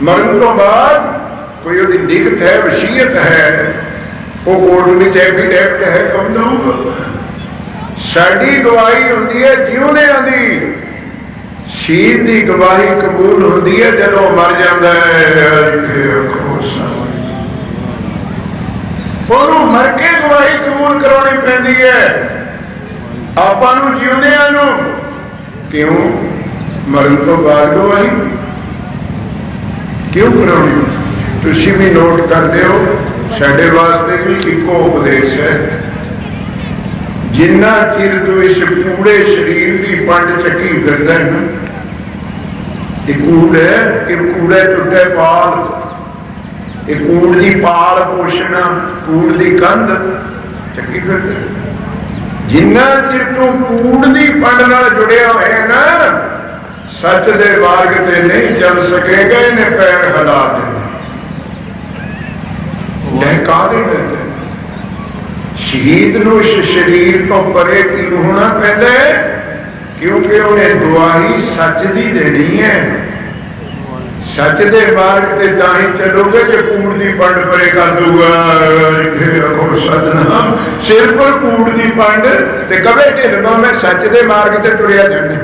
मरण तो बाद कोई वो लिखत है, वसीयत है, वो कोर्ट में एफिडेविट है, कम दऊगा। साड़ी गवाही होंगी है जिउंदियां दी, शहीद की गवाही कबूल होती है जदों मर जाता है। ਉਹਨੂੰ मर के गवाही कबूल करवानी पैंदी है। आपां नूं जिउंदियां नूं क्यों मरण तो बाद गवाही क्यों करानी? तुसीं भी नोट कर लिओ, साडे वास्ते भी इको उपदेश है। जिन्ना चिर तू इस कूड़े शरीर की पंड चक्की फिरदा है ना, ये कूड़ है कि कूड़े टुटे पाल, ये कूड़ की पाल पोषण, कूड़ की कंध चक्की फिरदा। जिन्ना चिर तू कूड़ की पंड नाल जुड़िया होए ना, सच दे मार्ग ते नहीं चल सकेगा। इन्हें पैर हिला देने, लहका देने। शहीद नूं इस शरीर तो परे क्यों होना पैंदा है? क्योंकि उन्हें गवाही सच की देनी है। सच दे मार्ग ते तां ही चलोगे जो कूड़ की पंड परे कर दूगा। सदना सिर पर कूड़ की पंड ते कवे ढिलवा मैं सच दे मार्ग ते तुरिया जाने,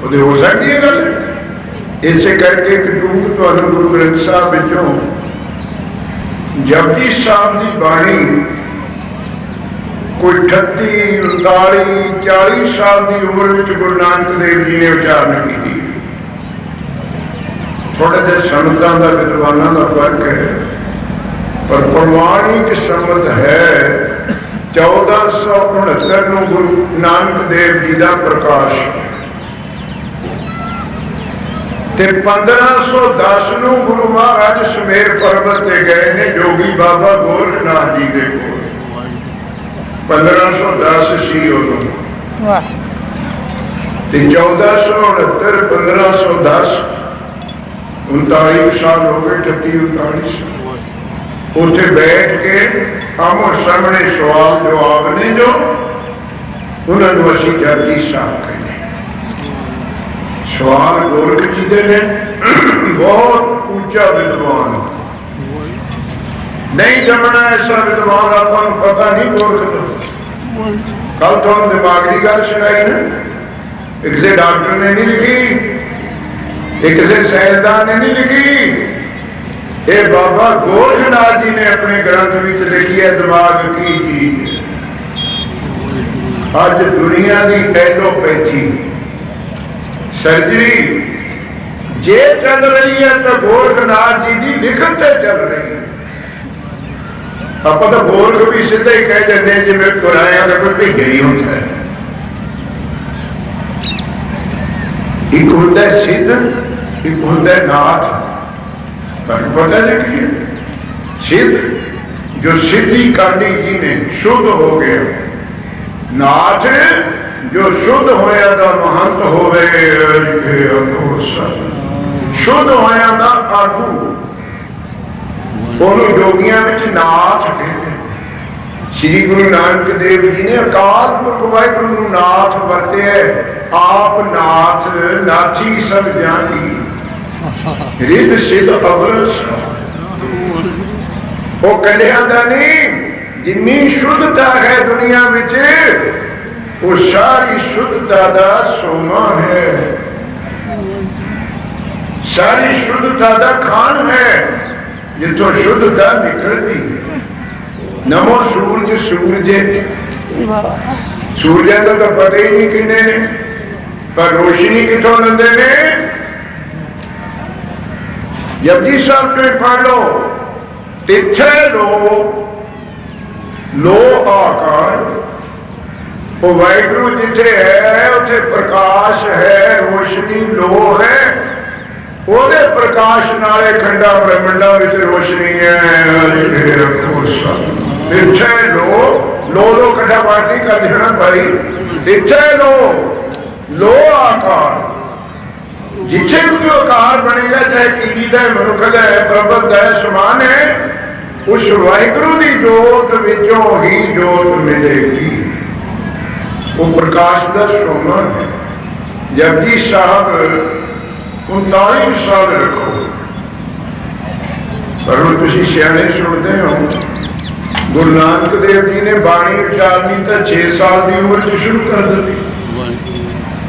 वो हो सकती है गल। इस करके कटूक तुहानूं गुरु ग्रंथ साहब विचों जपजी साहब की बाणी कोई 38, 39, 40 साल की उम्र में गुरु नानक देव जी ने उच्चारण की। थोड़ा जिहा संगतां दा विद्वानां दा फर्क है, पर प्रमाणिक संगत है 1469 नूं गुरु नानक देव जी का प्रकाश ते 1510 नूं गुरु महाराज सुमेर पर्वत ते गए ने जोगी बाबा गोरखनाथ जी के कोल। 1510 सी उदों ते 1469 1510 39 साल हो गए, 38-39 उत्थे बैठ के आमो सामने सवाल जवाब ने जो उन्होंने असीं जपजी साहब कहने। सवाल गोरख जी दे ने, बहुत ऊंचा विद्वान, नहीं जमना ऐसा विद्वान आपां नूं पता नहीं गोरख का। कल तुहानूं दिमाग की गल सुनाई ना, किसी डॉक्टर ने नहीं लिखी, ये किसी सैयदान ने नहीं लिखी, ये बाबा गोरखनाथ जी ने अपने ग्रंथ में लिखी है। दिमाग की चीज अज दुनिया की एलोपैथी सर्जरी जे चल रही है तो गोरखनाथ जी की लिखत चल रही है। आप तो गोरख भी सीधा ही कह जाने जिम्मे कुराया का कोई भेजा ही होता है। एक होंदा सिद्ध, एक होंदा नाथ। पर पता नहीं सिद्ध जो सिद्धि काटी जी ने शुद्ध हो गया, नाथ जो शुद्ध होया दा महंत होवे, शुद्ध होया दा आगू ਉਹਨੂੰ ਜੋਗੀਆਂ ਵਿੱਚ ਨਾਥ ਕਹਿੰਦੇ। श्री गुरु नानक देव जी ने अकाल पुरख वाहिगुरू ਨੂੰ नाथ ਵਰਤਿਆ। आप नाथ नाथी सब जानी रिद सिद्ध अवरस। वो कलिया दा नहीं, जिन्नी शुद्धता है दुनिया विच वो सारी शुद्धता दा सोमा है, सारी शुद्धता दा खान है, जिथों शुद्धता निकलती है। नमो सूरज सूरजे, सूरजा का तो पता ही नहीं किन्ने ने, पर रोशनी कितों लेंदे ने। जपजी साहब में पढ़ लो, तिथे लो आकार, वो वाहिगुरू जिथे है उथे प्रकाश है, रोशनी लो है। ਉਹਦੇ प्रकाश नाले खंडा ब्रह्मंडा विच रोशनी है। तिथे लो कट्ठा पाठ नहीं कर देना भाई। तिथे लो आकार, जिथे भी आकार बनेगा, चाहे कीड़ी का मनुख का प्रबत है समान है, उस वाहिगुरू की जोत विचों ही जोत मिलेगी। वो प्रकाश का सोमा है। जपजी साहब 39 साल रखो, पर हम तुम सियाने सुनते हो गुरु नानक देव जी ने बाणी उचारनी तो 6 साल की उम्र च शुरू कर दी।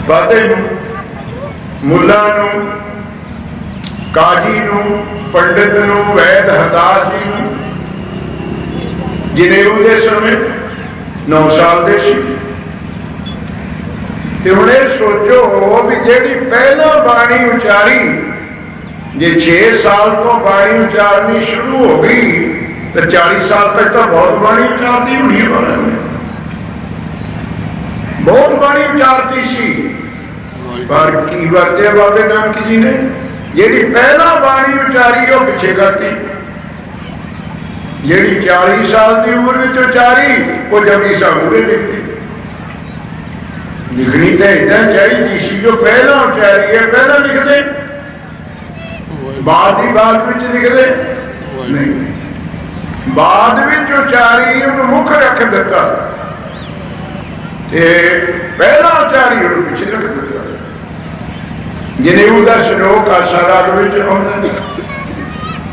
पाते मुला काजी पंडित वैद हरदास जी जनेऊ के समय 9 साल के सी। हुण सोचो भी जी पहला बाणी उचारी जे 6 साल तो बाणी उचारनी शुरू हो गई तो 40 साल तक तो बहुत बाणी उचारती होनी है। बहुत बाणी उचारती सी पर की वरत्या बाबे नानक जी ने जी पहला बाणी उचारी वो पिछे करती। जी 40 साल की उम्र में उचारी वो जपजी साहब मूहरे लिखती। लिखनी तो इदा चाहिए सी जो पहला उचारी है पहला लिख दे बाद ही बाद में लिख दे नहीं बाद में उचारी उन्हें मुख रख दिता पहला उचारी उन्हें पिछे रख दिता। जनेऊ का श्लोक आशा राग में आता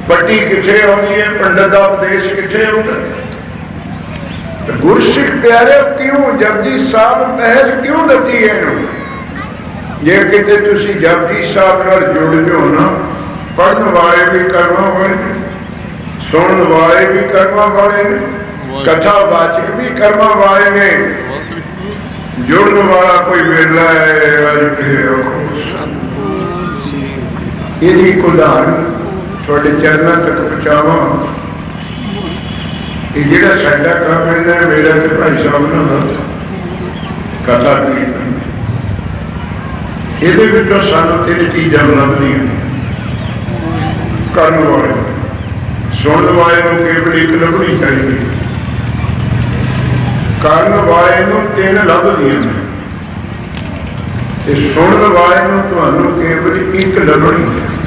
पट्टी किथे आती है पंडित का उपदेश किथे आता। तो गुरसिख प्यारे क्यों जपजी साहब पहल क्यों दी है जे किते तुसी जपजी साहब नाल जुड़ जाओ ना पढ़ने वाले भी कर्मा वाले ने सुनने वाले भी कर्मा वाले ने कथा वाचक भी कर्मा वाले ने जुड़ने वाला कोई मेला है। यदि उदाहरण थोड़े चरणों तक पहुँचावा ये जो साडा काम है मेरा तो भाई साहब ना कथा कीर्तन ये सानू 3 चीज़ां लभदियां करने वाले सुनने वाले को केवल एक लभनी चाहिए। करने वाले 3 लभदियां सुनने वाले तो केवल एक लभनी चाहिए।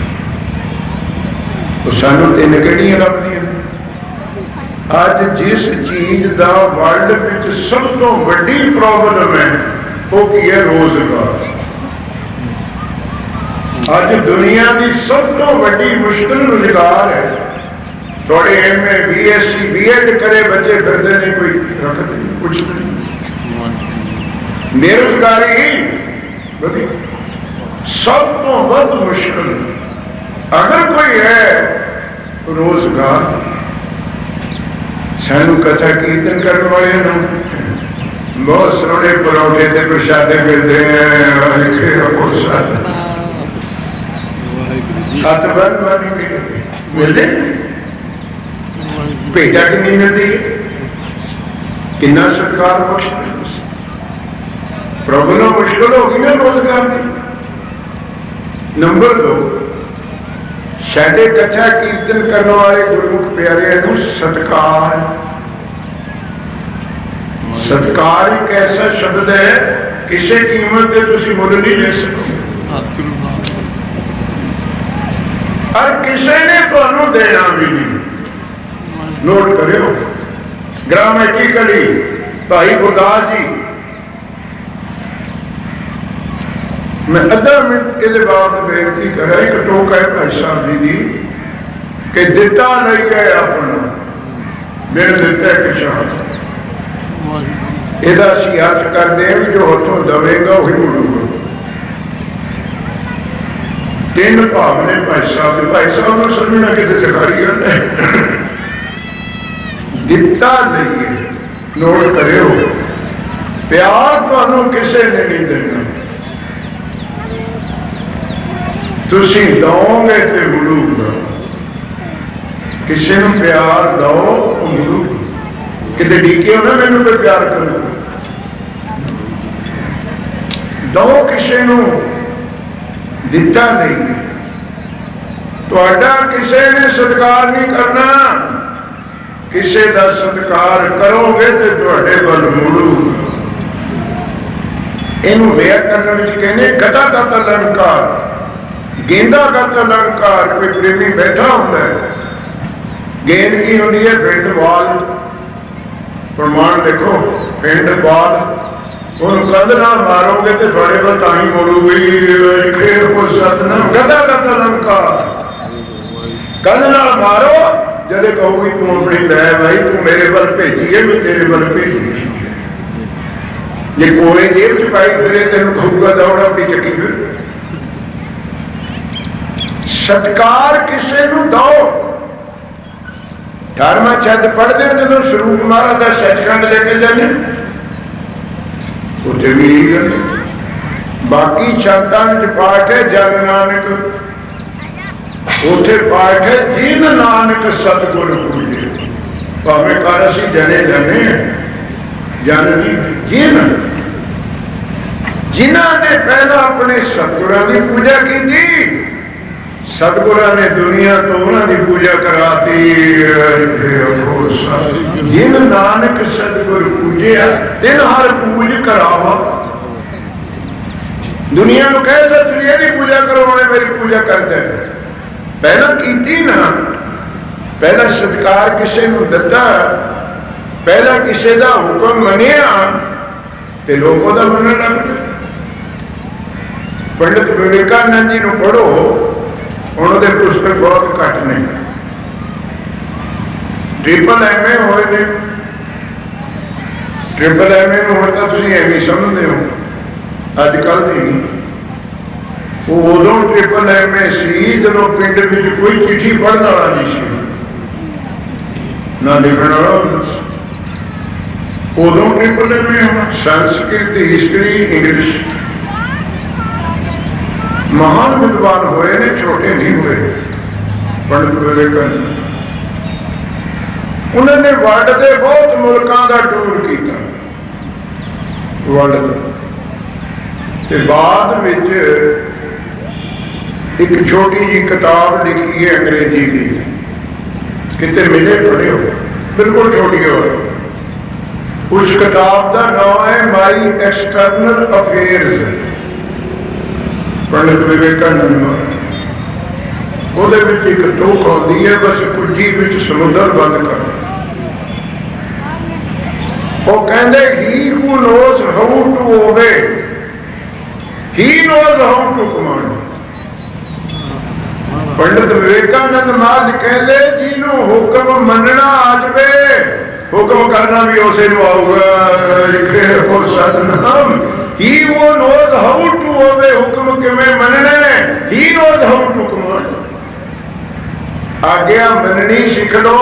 तो सानू 3 किहड़ियां लभदियां। अज जिस चीज का वर्ल्ड में सब तो वड्डी प्रॉब्लम है वो की है रोजगार। अज दुनिया की सब तो वड्डी मुश्किल रोजगार है। थोड़े MA BSc B.Ed करे बच्चे फिरते नहीं कोई रखते कुछ नहीं बेरोजगारी ही सब तो वध मुश्किल अगर कोई है रोजगार। सानू कथा कीर्तन करने वाले बहुत सोहने परौठे ते प्रशादे मिलते हैं हथ बन बन के मिलते भेटा कि नहीं मिलती किन्ना सत्कार बख्श प्रॉब्लम मुश्किल होगी ना रोजगार की। नंबर 2 साडे कथा कीर्तन करने वाले गुरमुख प्यारे सत्कार। सत्कार एक ऐसा शब्द है किसी कीमत पे तुसी मुल नहीं ले सकोगे और किसी ने तुहानू देना भी नहीं। नोट करियो ग्रामेटिकली भाई गुरदास जी मैं अद्धा मिनट ये बाद बेनती करा एक टोक है भाई साहब जी की कि दिता नहीं गए अपना बिन दिता किसान यदा असी हथ करते हैं जो हथों दवेगा वही मुड़ूगा। 3 भाव ने भाई साहब को समझना कितने सिखाई गल है दिता नहीं है। नोट करियो प्यार तुहानू किसी ने नहीं देना तुसी दोगे तो मुड़ूगा। किसी को प्यार दो मुड़ूगा कितने डीके हो ना मैनू कोई प्यार करूगा दो किसी को दिता नहीं तुहाडा किसी ने सत्कार नहीं करना। किसी का सत्कार करोगे तो तुहाडे वल मुड़ूगा। इनू व्याकरण में कहने गदा का अलंकार गेंदा का अलंकार। कोई प्रेमी बैठा होता है गेंद की होती है पिंड बाल प्रमाण देखो पिंड बाल उन कंध ना मारोगे तो थोड़े को ताई मोड़ूगी। खेल को सतनाम गदा का अलंकार कंध नाल मारो, जदे कहूगी तू अपनी लै भाई तू मेरे वाल भेजी है, मैं तेरे वाल भेजी। जे कोले जेब च पाई फिरे तेन कहूगा दौड़ अपनी चक्की फिर। सत्कार किसी नूं दो। 18वां छंद पढ़ते हो जो स्वरूप महाराज का सचखंड लेके जाने, उत्थे भी यही गल। बाकी छंदां विच पाठ है जन नानक, उत्थे पाठ है जिन नानक सतगुर पूजे। भावें कर असीं जने जाने जन जी, जिन जिन्हां ने पहला अपने सतगुरां की पूजा की, सतगुरां ने दुनिया तो उन्हां दी पूजा कराती। जिन नानक सतगुर पूजिया तिन हर पूज करावा। दुनिया को कहता तुझे यदि पूजा करो, उन्हें मेरी पूजा करते हैं। पहला कीती ना, पहला सत्कार किसी नूं दिता, पहला किसी का हुक्म मनिया ते लोग उहदा मनण लग पे। पंडित विवेकानंद जी नूं पढ़ो, उन्होंने पुस्तक बहुत घट ने, ट्रिपल MA होए ने। ट्रिपल MA में हुण तां तुसीं एवें समझदे हो, अजकल दी नहीं। वो उदों ट्रिपल MA सी जदों पिंड विच कोई चिट्ठी पढ़ने वाला नहीं सी, ना लिखण वाला होंदा सी। उदों ट्रिपल MA होना, संस्कृत, हिस्टरी, इंग्लिश। महान विद्वान होए ने, छोटे नहीं हुए। पंडित विवेकानंद उन्होंने वर्ल्ड के बहुत मुल्कों का टूर किया, वर्ल्ड ते बाद विच एक छोटी जी किताब लिखी है अंग्रेजी की, कितने मिले पढ़े हो, बिल्कुल छोटी हो। उस किताब का नाम है माई एक्सटर्नल अफेयर्स, पंडित विवेकानंद। ਉਹਦੇ ਵਿੱਚ ਇੱਕ ਟੋਕ ਆਉਂਦੀ ਹੈ, बस कुंजी ਵਿੱਚ समुद्र बंद कर। ਉਹ ਕਹਿੰਦੇ he who knows how to obey, he knows how to command। पंडित विवेकानंद महाराज कहते जिन्हों हुक्म मनना आ जाए, हुक्म करना भी उसे आऊगा। He who knows how to obey, हुक्म किवें मनना, he knows how to command। आज्ञा मननी सीख लो,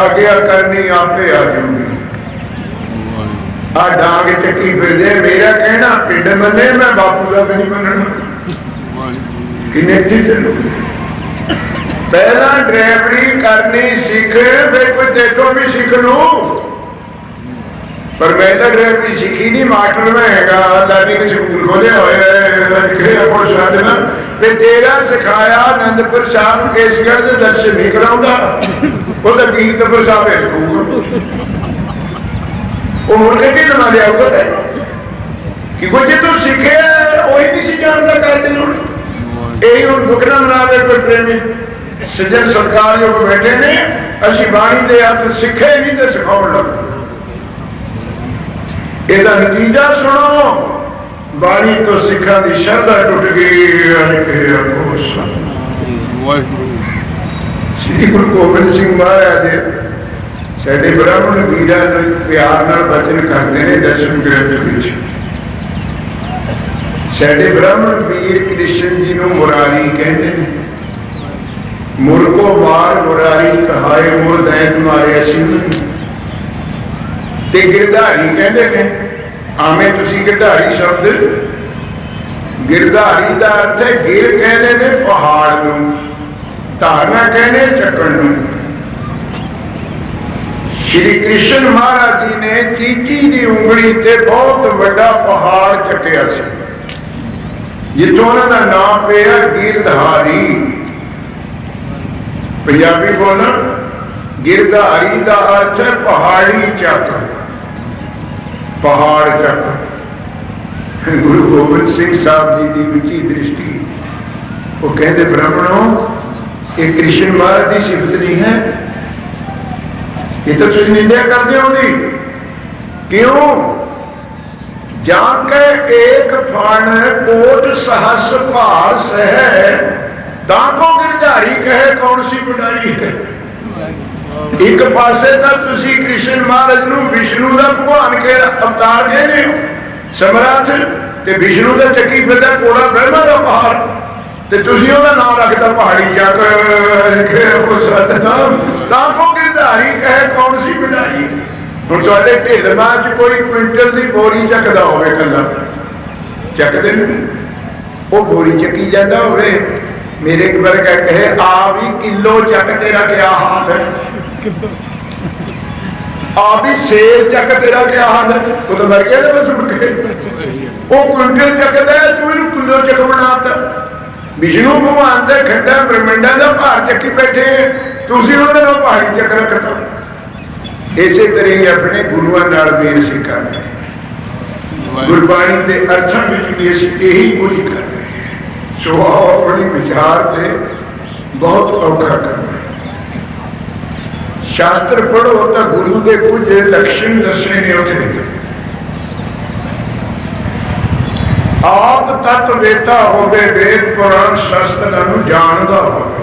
आज्ञा करनी आपे आ जाऊगी। आ डांग चक्की फिरदे, मेरा कहना पिंड मने, मैं बापू का भी नहीं मनना। किन्ने थी चलो, पहला ड्राइवरी करनी सीख, फिर कोई तेथों भी सीख लू। पर मैं तो ड्राइवरी सीखी नहीं, मास्टर में हैगा, लर्निंग स्कूल खोले हुए। फिर तेरा सिखाया आनंदपुर साहब केसगढ़ के दर्शन नहीं कराऊंगा, वो तो कीर्तपुर साहब रखूगा। वो मुड़ के ढिलना लियाऊगा तेन, क्योंकि जो तू सीखे वही नहीं सी जानता कर चलो। यही हम दुखना मनावे कोई प्रेमी सज्जन सत्कार योग बैठे ने, असी बाणी दे अर्थ सीखे नहीं तो सिखाउण लग। ਇਹਦਾ नतीजा सुनो, बाणी तो सिखा की श्रद्धा टुट गई। श्री गुरु गोबिंद सिंह महाराज साडे ब्राह्मण वीरां नूं प्यार नाल वचन करते हैं दशम ग्रंथ विच। साडे ब्राह्मण वीर कृष्ण जी नूं मुरारी कहते हैं। मुर को मार मुरारी कहाए, मुर दैत मारे सिंह ते गिरधारी कहते हैं। आवें तुसी गिरधारी शब्द, गिरधारी का अर्थ है गिर कहते हैं पहाड़ नूं, धारना कहने चक्कण नूं। श्री कृष्ण महाराज जी ने चीची की उंगली ते बहुत बड़ा पहाड़ चक्या सी, जिथों उन्होंने नाम पिया गिरधारी। पंजाबी बोलना, गिरधारी का अर्थ है पहाड़ी चक, पहाड़ चक। गुरु गोबिंद सिंह साहब जी की विची दृष्टि, वो कहते ब्राह्मणों ये कृष्ण महाराज की सिफत नहीं है, ये तो तुम निंदा करते होगी। क्यों? जाके एक फण कोट सहस भार सह, ताको गिरधारी कहे कौन कौन सी बुराई है। एक पासे तो तुसी कृष्ण महाराज नूं विष्णु का भगवान के अवतार कहने हो समर्थ, ते विष्णु का चक्की फिरदा कोड़ा ब्रह्मा का पहाड़, ते तुसी ओहदा नाम रखता पहाड़ी चक सतनाम ताको गिरधारी कहे कौन सी बुराई। हुण तुहाडे ढिलमां च कोई क्विंटल की बोरी चकदा होवे कल्ला चकदे नहीं, वो बोरी चकी जाता होवे, मेरे वर्गा कहे आ भी किलो चक तेरा क्या हाल है, आ भी शेर चक तेरा क्या हाल है, वो तो मर गया ना सुन के, वो क्विंटल चकदा है तू इन्हू किलो चक बनाता। विष्णु भगवान के खंडा ब्रह्मंडा का भार चक्की बैठे तुसी उन्होंने पहाड़ी चक रखता। इसे तरह ही अपने गुरुआं नाल भी असीं कर रहे हैं, गुरबाणी के अर्थों में भी असीं यही कुछ कर रहे हैं। सो आओ अपनी विचार से बहुत औखा करना। शास्त्र पढ़ो तो गुरु के कुछ लक्षण दसे ने उसे आप तत्वेता होवे वेद पुराण शास्त्र जानदा होवे,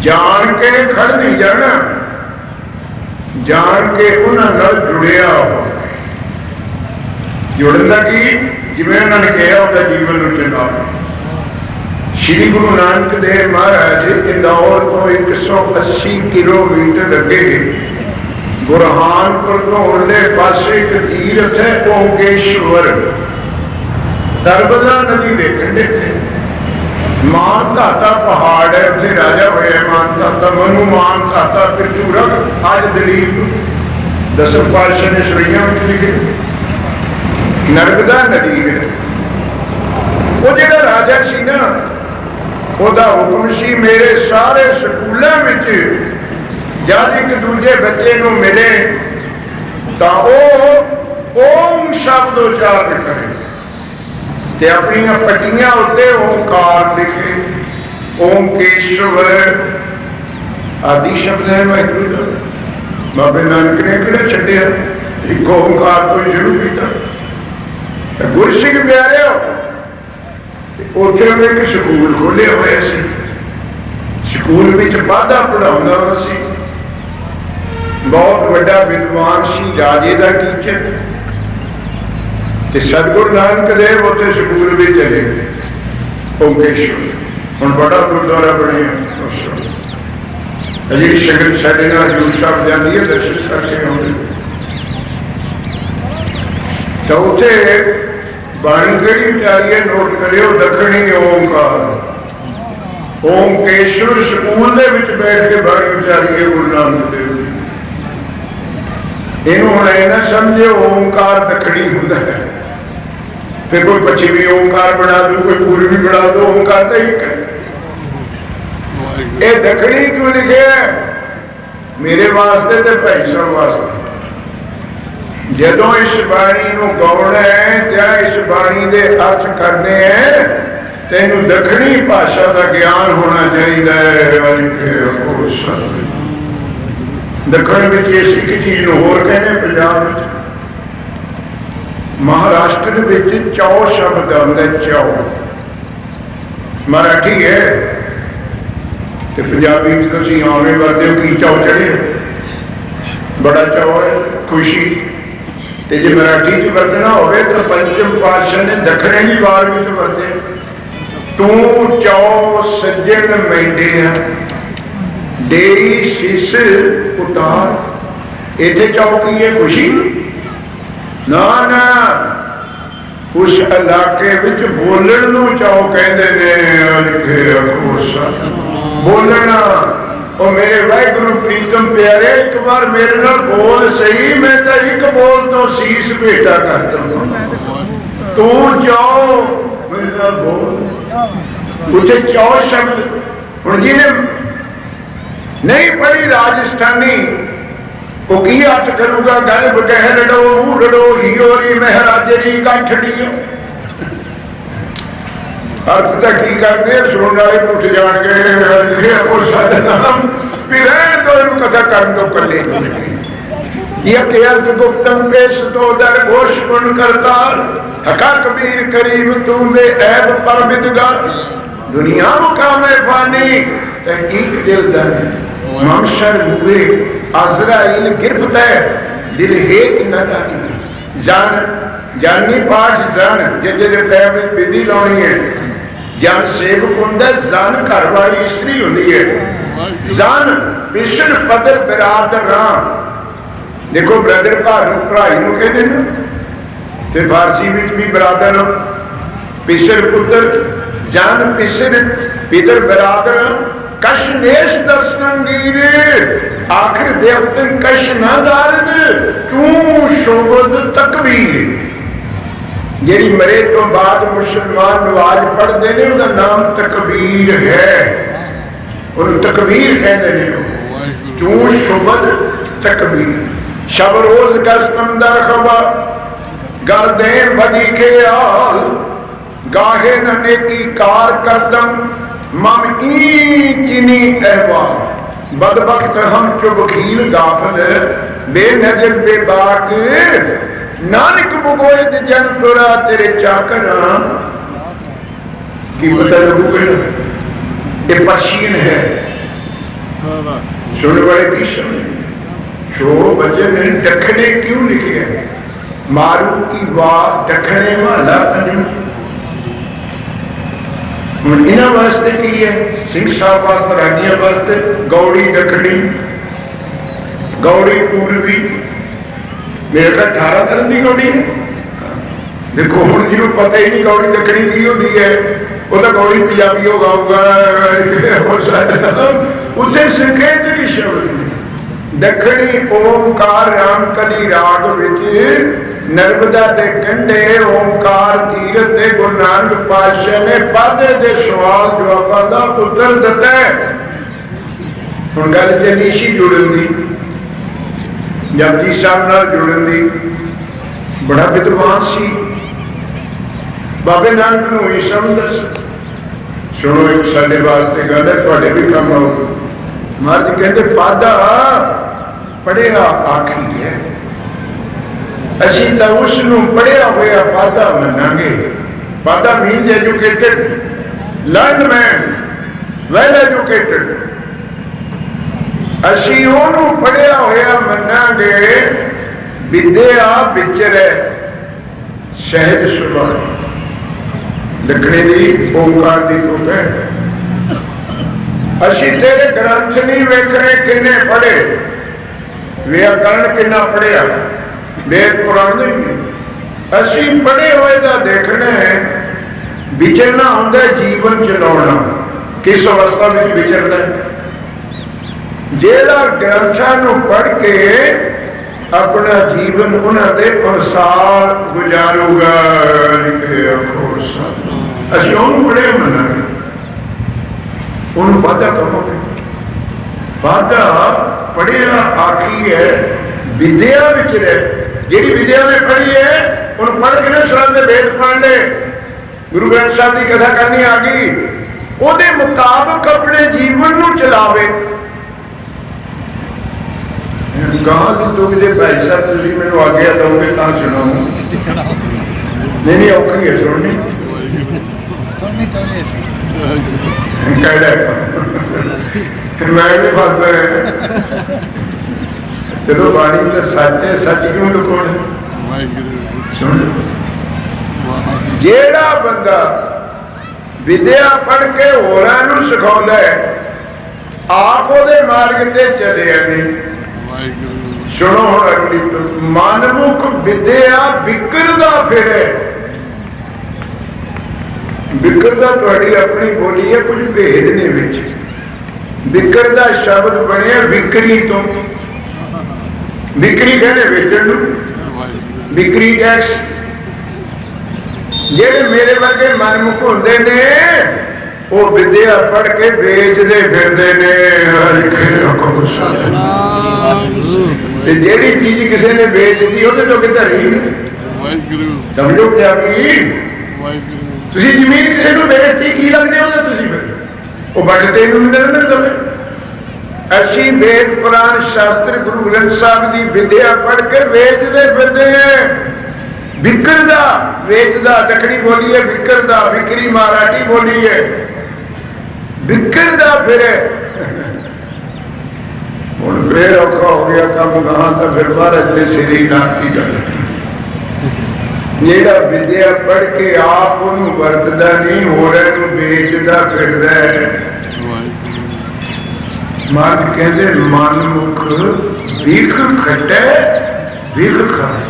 जान के खड़ नहीं जाना, जान के उन्होंने जुड़िया हो। जुड़न का की जिवें उन्होंने कहा उसका जीवन में चला। श्री गुरु नानक देव महाराज इंदौर तो 180 किलोमीटर अगे बुरहानपुर तो उरले पासे एक तीर्थ है ओंकेश्वर, नर्मदा नदी के कंढे थे। मान धाता पहाड़ है, उसे राजा होया मान धाता, मनु मान धाता, फिर चूरक, आज दलीप, दसम पातशाह ने श्रैया में लिखे। नर्मदा नदी है। वो जो राजा सी ना, ओदा हुक्म सी मेरे सारे स्कूलों में जब एक दूजे बच्चे को मिले तो ओम शब्द उच्चारण करे ते अपनी पट्टियां उत्ते ओंकार लिखे। ओंकेश्वर आदि शब्द है वाहिगुरू का। बाबे नानक ने किहड़ा छड्डिया, एक ओंकार तो ही शुरू किया। गुरसिख प्यारे उत्थे एक स्कूल खोले हुए सी, स्कूल में बाधा पढ़ाउंदा सी, बहुत बड़ा विद्वान सी, राजे का टीचर। ते सतगुरु नानक देव उत्थे स्कूल भी चले गए ओंकेश्वर। हुण बड़ा गुरुद्वारा बने अजी संगत साडे नाल हजूर साहब जाती है, दर्शन करके आउंदे। तो उत्थे बाणी केड़ी उचारी है नोट करियो, दखणी ओंकार। ओंकेश्वर स्कूल दे विच बैठ के बाणी उचारी है गुरु नानक देव जी। इनू हुण इह ना समझो ओंकार दखणी हुंदा है, फिर कोई पश्चिमी ओंकार बना दो, कोई पूर्वी बना दो, ओंकार तो एक है। ये दखणी क्यों लिखे है? मेरे वास्ते ते भाई साहब वास्ते। जदों इस बाणी को गाउणा है या इस बाणी के अर्थ करने हैं, तेनू दखणी भाषा का ज्ञान होना चाहिए। दखण में इस एक चीज को होर कहने पंजाब में महाराष्ट्र में चौ शब्द आंदा, चौ मराठी है तो पंजाबी तुम आने करते हो की चौ चढ़े, बड़ा चौ है खुशी। तो जो मराठी च वरतना हो तो पंचम पातशाह ने दखणे की वार में वरते, तू चौ सज्जन मैंडिया डेरी शिस उतार। इथे चौ की है खुशी ना ना, उस इलाके विच बोलण नूं चौ कहंदे ने। बोलना और मेरे वाहिगुरू प्रीतम प्यारे एक बार मेरे नाल बोल सही, मैं तो एक बोल तो शीश भेटा कर दूंगा। तू चौ मेरे नाल बोल। उसे चौ शब्द हुण जिन्हें नहीं पढ़ी राजस्थानी वो की अर्थ करूगा, गर्भ कह लड़ो उड़ो हियोरी महराजरी काठड़ियों। अर्थ तक की करने सुनने वाले उठ जान गए कथा कर दो कर ले। ये अर्थ गुप्तम पेश तो दर घोष गुण करता हका कबीर करीम तुम बे ऐब पर विदगार। दुनिया मुकामे फानी तहकीक दिल दन ममशर हुए अज़राइल गिरफ्त है दिल हेत न डाली जान जानी पाठ जान जे पैर में बिंदी लानी है जान सेवक होंदा जान घर वाली स्त्री होंदी है जान पिछड़ पदर बिरादर राम देखो ब्रदर भराई नूं कहंदे ने ते फारसी विच भी बरादर पिछड़ पुत्र जान पिछड़ पितर बरादर कश नेश दसनगीर आखिर बेवतन कश न दारद तू शोबद तकबीर जेड़ी मरे तो बाद मुसलमान नवाज पढ़ते हैं उसका नाम तकबीर है उन्हें तकबीर कहते हैं चू शुबद तकबीर शब रोज कसम दर खबर गर्देन बदी के आल गाहे न नेकी कार करदम मम ई चिनी अहवाल बदबख्त हम चुबखील गाफल बेनजर बेबाक नानक बुगोए ते जन तुरा तेरे चाकर की पता लगूगा ये पर्शियन है सुन बड़े भीषण शो वचन दखने क्यों लिखे हैं मारू की बात दखने वाला पंजू इन्हों वास्ते की है सिंह साहब वास्ते रागियां वास्ते गौड़ी दखनी गौड़ी पूर्वी मेरे का 18 तरह की गौड़ी है देखो हम जिन्हों पता ही नहीं गौड़ी दखनी की होती है वो तो गौड़ी पंजाबी हो गाऊगा उत्थे संकेत की शब्द दखनी ओमकार रामकली राग विच नर्मदा के कंढे ओमकार तीरथ ते गुरु नानक पातशाह ने पादे दे सवाल जवाबां दा उत्तर दिता है हुण गल चली सी जुड़न दी जपजी साहब नाल जुड़न दी बड़ा विद्वान सी बाबे नानक नूं ही समझ दस सुनो एक साडे वास्ते गल है तुहाडे भी काम आओ महाराज कहते पादा पढ़िया आखी है असी तो उसनूं पढ़िया होया पादा मनांगे पादा means educated learn man well educated असी ओनू पढ़िया होया मनांगे विद्या विचरे सहज सुभाव लिखने की ओंकार की तुक है असी तेरे ग्रंथ नहीं वेखने किन्ने पढ़े व्याकरण किन्ना पढ़िया वेद पुराण नहीं असी पढ़े हुए का देखना है विचरना होंगे जीवन चलाना किस अवस्था में विचरता है जेड़ा ग्रंथां नूं पढ़ के अपना जीवन उन्होंने अनुसार गुजारूगा असी उन्होंने पढ़े मना उन्होंने वादा कहोगे वादा पढ़िया आखी है विद्या विच रह जी विद्या ने पढ़ी है उन्हें पढ़ के ना सुनाते वेद पढ़ ले गुरु ग्रंथ साहब की कथा करनी आ गई ਉਹਦੇ ਮੁਤਾਬਕ अपने जीवन ਨੂੰ ਚਲਾਵੇ ਗਾਂ ਦੀ ਤੁਕ ਜੇ ਭਾਈ ਸਾਹਿਬ ਤੁਸੀਂ ਮੈਨੂੰ ਆਗਿਆ ਦਓਗੇ ਤਾਂ ਸੁਣਾਓ ਨਹੀਂ ਔਖੀ ਹੈ ਸੁਣਨੀ ਚਾਹੁੰਦੇ ਸੀ मैं भी फसदा है चलो बाणी तो सच है सच क्यों लुकाने सुन जेड़ा बंदा विद्या पढ़ के होरां नूं सिखाउंदा है आप ओदे मार्ग ते चलिया नहीं सुनो हुण अगली तो मनमुख विद्या विकरदा फिरे विकरदा तुहाडी अपनी बोली है कुछ भेद ने विच विकरदा शब्द बने विकरी तो विकरी कहने बेचण नूं विकरी टैक्स जेड़े मेरे वर्गे मनमुख होंदे ने वो विद्या पढ़ के बेचते फिरदे ने ते जेड़ी चीज किसी ने बेचती ओहदे तो किते रही समझो क्या भी तुसी जमीन किसी को बेचती की लगदे हो तुसी फिर वो बड़ते नहीं दवे असी वेद पुराण शास्त्र गुरु ग्रंथ साहब की विद्या पढ़ के वेचते फिरते हैं विकरदा वेचदा दखनी बोली है विकरदा विकरी मराठी बोली है विकरदा फिरे। हुण फिर औखा हो गया काम कहाँ, तो फिर महाराज ने सिर ही लाती गल। जेड़ा विद्या पढ़ के आप उन्होंने वरतदा नहीं, होरां नूं बेचदा फिरदा है। महाराज कहते मन मुख भीख खट्टे भीख खाए।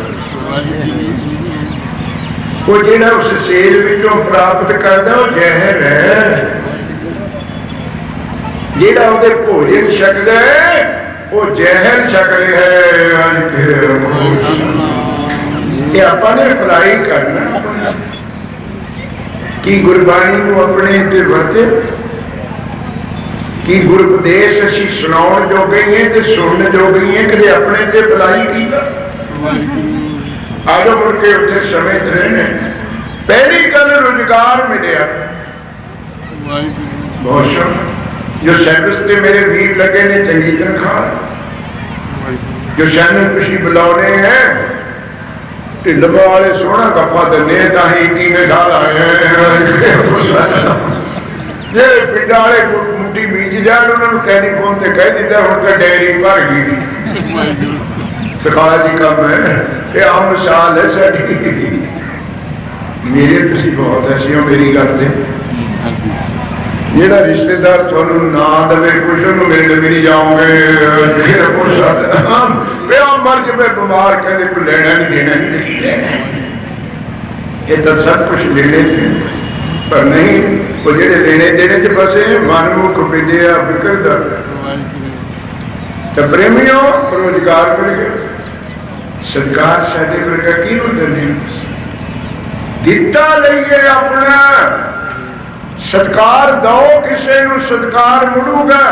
वो जेड़ा उस सेल विचों प्राप्त करता वो जहर है, जेड़ा उहदे भोजन छकदा है वो जहर छक रहा है। ये आपने भलाई करना कि गुरबाणी नूं अपने ते वरते, कि गुरउपदेश असीं सुनाउण जोगे ही ते सुनन जोगे ही, कदे अपने ते भलाई कीता। आजो मुड़ के उत्थे समय च रहने। पहली गल रोजगार मिलिया बहुत शौक, जो सर्विस ते मेरे वीर लगे ने चंगी तनख्वाह, जो सैनू तुसीं बुलाने हैं ढिल्लवा वाले सोहना गप्पा दे ताही 21 साल आए हैं। जे पिंडा वाले मुट्ठी बीज जान उन्होंने टैलीफोन से कह दिता हूँ तो डेयरी भर गई। सखाला जी काम है ये आम मिसाल है साड़ी। मेरे तुसी बहुत ऐसे हो मेरी गल ते, जेड़ा रिश्तेदार थानू ना दे कुछ उन्होंने मिलने भी नहीं जाओगे। मर जब बीमार कहते कोई लेना नहीं देना नहीं की लेना, ये तो सब कुछ लेने पर नहीं। वो जेडे लेने देने च फसे मन मुख विद्या विकरदा। तो प्रेमियों रोजगार मिल गया, सत्कार साडे वर्गा किहनूं देने दिता लईए अपना सत्कार दो, किसी नूं सत्कार मुड़ूगा,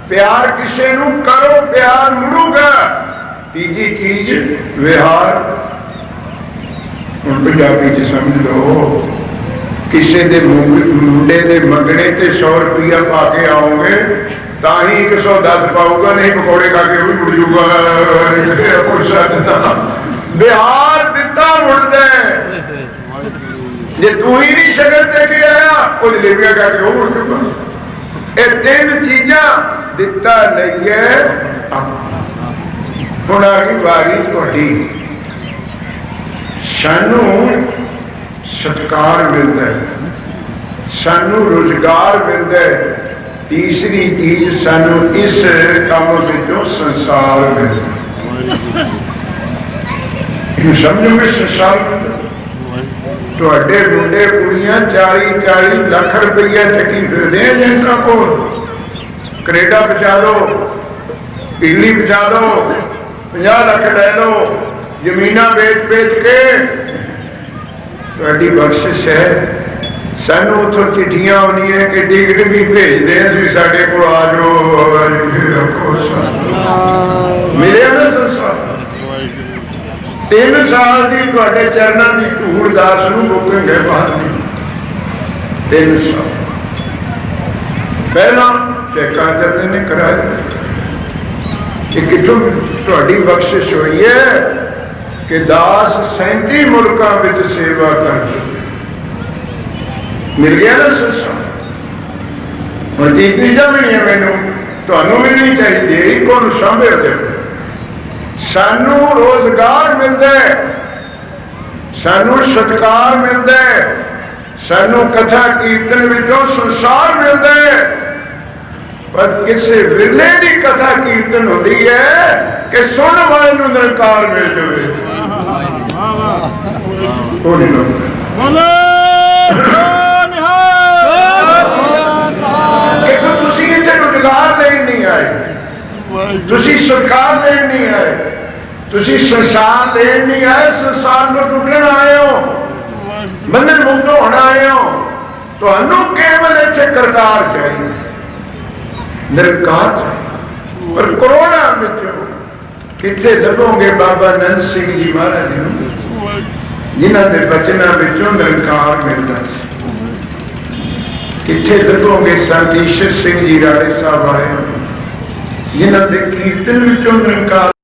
प्यार किसी नूं करो प्यार मुड़ूगा। तीजी चीज विहार, हुण पंजाबी च समझ लो, किसी के मुंडे के मंगने ते 100 रुपया पा के आओगे ताही 110 पाऊगा, नहीं पकौड़े खा के भी मुड़ जूगा। बिहार दिता मुड़दा, जे तू ही नहीं शगन दे के आया वो जलेबियां खा के वो मुड़ जूगा। ये 3 चीजा दिता लईए। हुण आ गई वारी तुहाडी, सानू सत्कार मिलता है, सानू रोजगार मिलता है। तीसरी चीज सानू इस काम विचों संसार मिलता है। समझोगे संसार मिलता तुहाडे मुंडे कुड़ियां 40-40 लाख रुपया चक्की फिरदे हैं जिनका को, कनेडा पहुंचा दो, इटली पहुंचा दो, 50 लाख ले लो, जमीना बेच बेच के तुहाडी बख्शिश है। सानू उथों चिट्ठियां आउंदियां कि टिकट भी भेजते हैं भी साडे कोल आ जाओ। मिलिया ना संसार। 3 साल की तुहाडे चरणों की धूड़ दास नूं बुकिंग है बाहर नहीं। 3 साल पहला चेक आ जाते ने कराए। कितों तुहाडी बख्शिश हुई है कि दास 37 मुल्कों में सेवा कर मिल गया ना संसार। हम तीजा मिली मैनू तुहानू मिलनी चाहिए। एक सांभे सानू रोजगार मिलता है, सानू सत्कार मिलता है, सानू कथा कीर्तन विचों संसार मिलता है। पर किसी विरले की कथा कीर्तन होती है कि सुन वाले नूं निरंकार मिल जाए। रोजगार लेन नहीं आए, तुसी सत्कार लेन नहीं आए, तुसी संसार लेन नहीं आए। संसार को टुटन आए हो, बंधन मुक्त होना आए हो। तो केवल इत्थे करतार चाहिए, निरंकार चाहिए। पर कोरोना में कितने लभोगे बाबा नंद सिंह जी महाराज जिन्हों के बचना विचों निरंकार मिलता सी। कितने लभोगे संत ईश्वर सिंह जी राणे साहब आए जिन्हों के कीर्तन विचों निरंकार